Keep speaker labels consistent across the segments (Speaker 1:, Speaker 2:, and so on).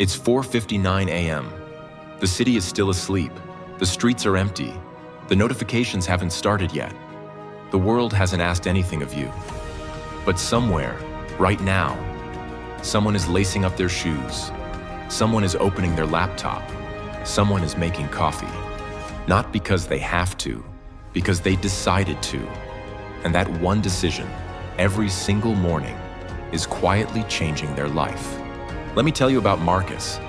Speaker 1: It's 4:59 a.m. The city is still asleep. The streets are empty. The notifications haven't started yet. The world hasn't asked anything of you. But somewhere, right now, someone is lacing up their shoes. Someone is opening their laptop. Someone is making coffee. Not because they have to, because they decided to. And that one decision, every single morning, is quietly changing their life. Let me tell you about Marcus.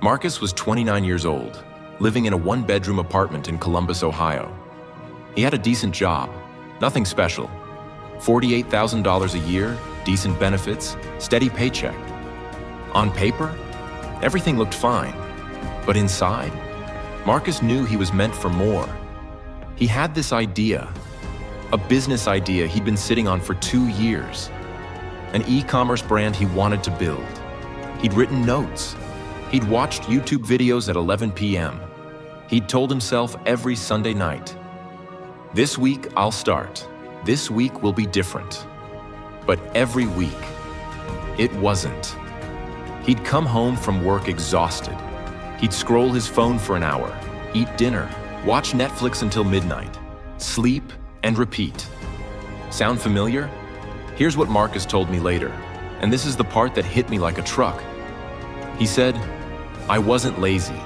Speaker 1: Marcus was 29 years old, living in a one-bedroom apartment in Columbus, Ohio. He had a decent job, nothing special. $48,000 a year, decent benefits, steady paycheck. On paper, everything looked fine. But inside, Marcus knew he was meant for more. He had this idea, a business idea he'd been sitting on for 2 years. An e-commerce brand he wanted to build. He'd written notes. He'd watched YouTube videos at 11 p.m. He'd told himself every Sunday night, "This week I'll start. This week will be different." But every week, it wasn't. He'd come home from work exhausted. He'd scroll his phone for an hour, eat dinner, watch Netflix until midnight, sleep and repeat. Sound familiar? Here's what Marcus told me later, and this is the part that hit me like a truck. He said, "I wasn't lazy.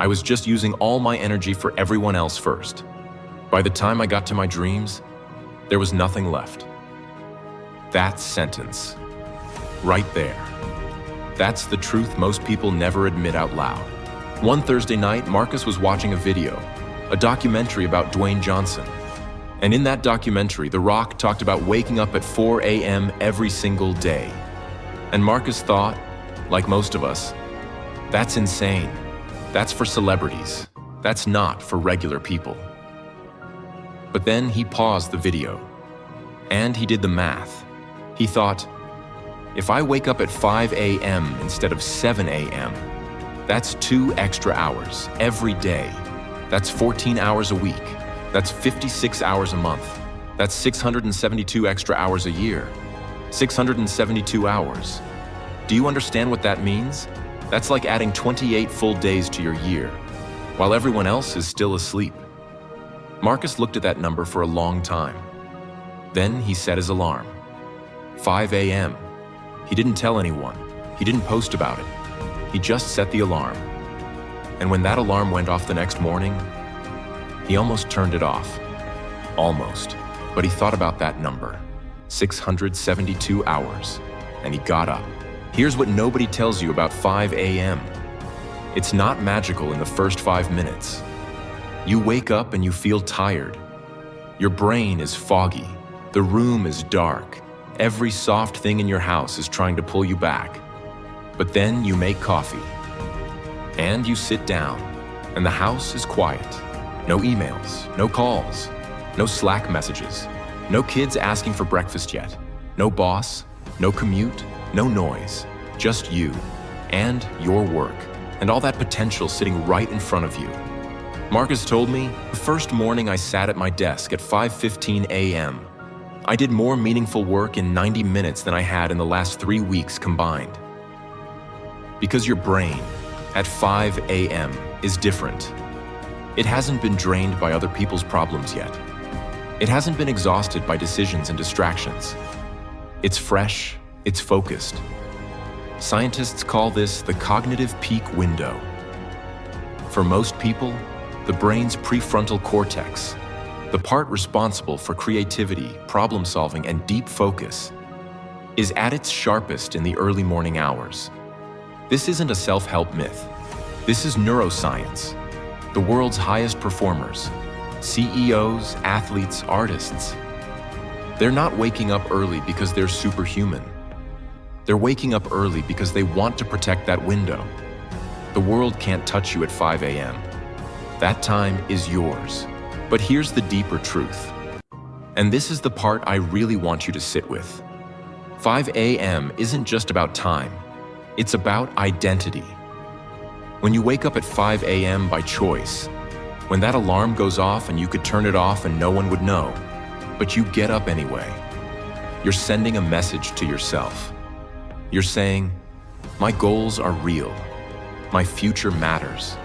Speaker 1: I was just using all my energy for everyone else first. By the time I got to my dreams, there was nothing left." That sentence, right there, that's the truth most people never admit out loud. One Thursday night, Marcus was watching a video, a documentary about Dwayne Johnson. And in that documentary, The Rock talked about waking up at 4 a.m. every single day. And Marcus thought, like most of us, that's insane. That's for celebrities. That's not for regular people. But then he paused the video, and he did the math. He thought, if I wake up at 5 a.m. instead of 7 a.m., that's 2 extra hours every day. That's 14 hours a week. That's 56 hours a month. That's 672 extra hours a year. 672 hours. Do you understand what that means? That's like adding 28 full days to your year, while everyone else is still asleep. Marcus looked at that number for a long time. Then he set his alarm. 5 a.m. He didn't tell anyone. He didn't post about it. He just set the alarm. And when that alarm went off the next morning, he almost turned it off. Almost. But he thought about that number. 672 hours. And he got up. Here's what nobody tells you about 5 a.m. It's not magical in the first 5 minutes. You wake up and you feel tired. Your brain is foggy. The room is dark. Every soft thing in your house is trying to pull you back. But then you make coffee. And you sit down, and the house is quiet. No emails, no calls, no Slack messages, no kids asking for breakfast yet, no boss, no commute, no noise, just you and your work and all that potential sitting right in front of you. Marcus told me, the first morning I sat at my desk at 5:15 a.m. I did more meaningful work in 90 minutes than I had in the last 3 weeks combined. Because your brain at 5 a.m. is different. It hasn't been drained by other people's problems yet. It hasn't been exhausted by decisions and distractions. It's fresh, it's focused. Scientists call this the cognitive peak window. For most people, the brain's prefrontal cortex, the part responsible for creativity, problem-solving, and deep focus, is at its sharpest in the early morning hours. This isn't a self-help myth. This is neuroscience. The world's highest performers, CEOs, athletes, artists, they're not waking up early because they're superhuman. They're waking up early because they want to protect that window. The world can't touch you at 5 a.m. That time is yours. But here's the deeper truth. And this is the part I really want you to sit with. 5 a.m. isn't just about time. It's about identity. When you wake up at 5 a.m. by choice, when that alarm goes off and you could turn it off and no one would know, but you get up anyway, you're sending a message to yourself. You're saying, my goals are real. My future matters.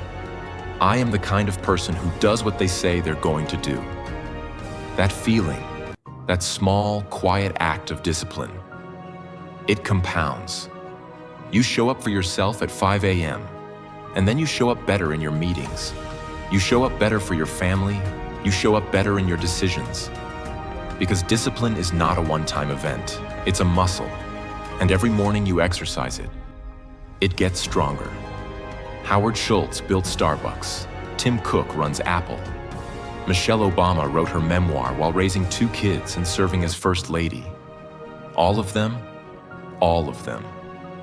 Speaker 1: I am the kind of person who does what they say they're going to do. That feeling, that small, quiet act of discipline, it compounds. You show up for yourself at 5 a.m., and then you show up better in your meetings. You show up better for your family. You show up better in your decisions. Because discipline is not a one-time event. It's a muscle. And every morning you exercise it, it gets stronger. Howard Schultz built Starbucks. Tim Cook runs Apple. Michelle Obama wrote her memoir while raising 2 kids and serving as First Lady. All of them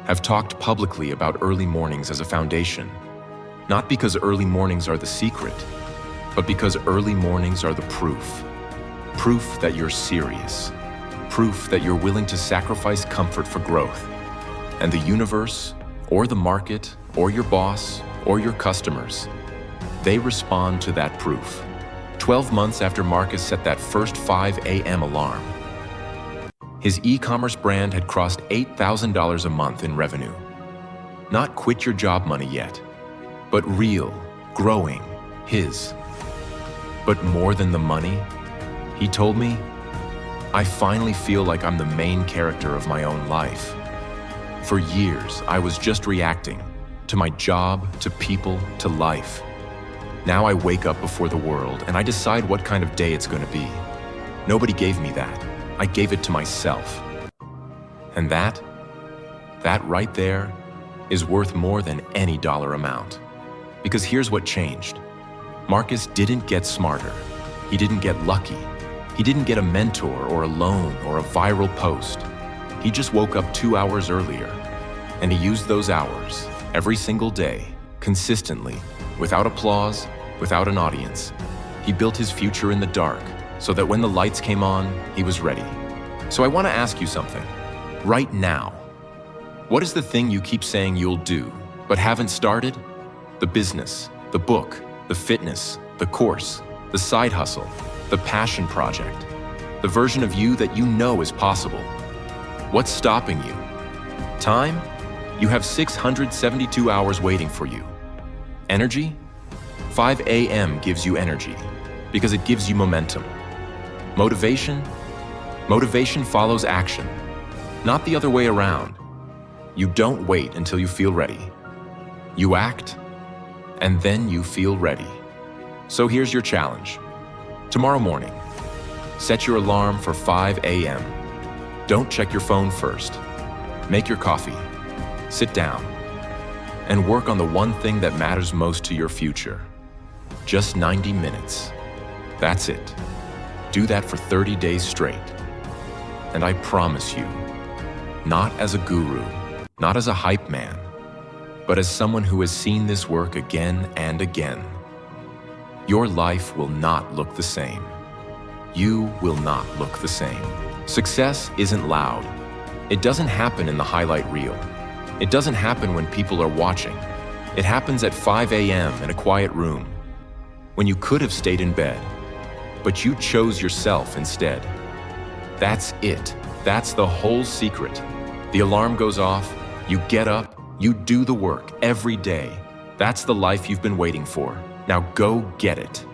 Speaker 1: have talked publicly about early mornings as a foundation. Not because early mornings are the secret, but because early mornings are the proof. Proof that you're serious. Proof that you're willing to sacrifice comfort for growth. And the universe, or the market, or your boss, or your customers, they respond to that proof. 12 months after Marcus set that first 5 a.m. alarm, his e-commerce brand had crossed $8,000 a month in revenue. Not quit your job money yet, but real, growing, his. But more than the money, he told me, I finally feel like I'm the main character of my own life. For years, I was just reacting to my job, to people, to life. Now I wake up before the world and I decide what kind of day it's going to be. Nobody gave me that. I gave it to myself. And that right there is worth more than any dollar amount. Because here's what changed. Marcus didn't get smarter. He didn't get lucky. He didn't get a mentor or a loan or a viral post. He just woke up 2 hours earlier, and he used those hours every single day, consistently, without applause, without an audience. He built his future in the dark so that when the lights came on, he was ready. So I want to ask you something. Right now, what is the thing you keep saying you'll do, but haven't started? The business, the book, the fitness, the course, the side hustle, the passion project, the version of you that you know is possible. What's stopping you? Time? You have 672 hours waiting for you. Energy? 5 a.m. gives you energy because it gives you momentum. Motivation? Motivation follows action, not the other way around. You don't wait until you feel ready. You act, and then you feel ready. So here's your challenge. Tomorrow morning, set your alarm for 5 a.m. Don't check your phone first. Make your coffee. Sit down. And work on the one thing that matters most to your future. Just 90 minutes. That's it. Do that for 30 days straight. And I promise you, not as a guru, not as a hype man, but as someone who has seen this work again and again, your life will not look the same. You will not look the same. Success isn't loud. It doesn't happen in the highlight reel. It doesn't happen when people are watching. It happens at 5 a.m. in a quiet room, when you could have stayed in bed, but you chose yourself instead. That's it. That's the whole secret. The alarm goes off, you get up, you do the work every day. That's the life you've been waiting for. Now go get it.